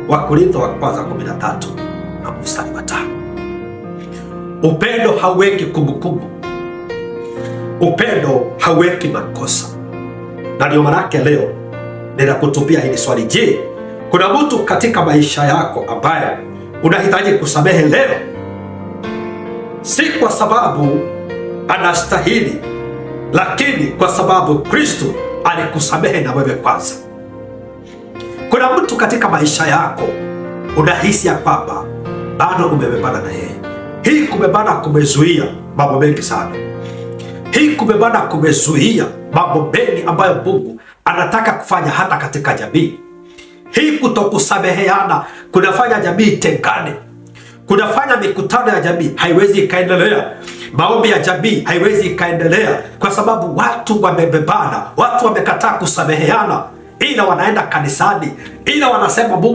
Wakorintho wa kwanza 13 na mstari wa 5. Upendo hauweki kumbukumbu. Upendo hauweki makosa. Na ndio maana leo ninakutupia hili swali. Je, kuna mtu katika maisha yako ambaye unahitaji kusamehe leo? Si kwa sababu anastahili, lakini kwa sababu Kristo alikusamehe na wewe kwanza. Kuna mtu katika maisha yako unahisi ya kwamba bado umebebana na yeye. Hii kubebana kumezuia mambo mengi sana. Hii kubebana kumezuia mambo mengi ambayo Mungu anataka kufanya hata katika jamii. Hii kutokusameheana kunafanya jamii tengane. Kunafanya mikutano ya jamii haiwezi ikaendelea. Maombi ya jamii haiwezi ikaendelea kwa sababu watu wamebebana, watu wamekataa kusameheana, ila wanaenda kanisani, ila wanasema Mungu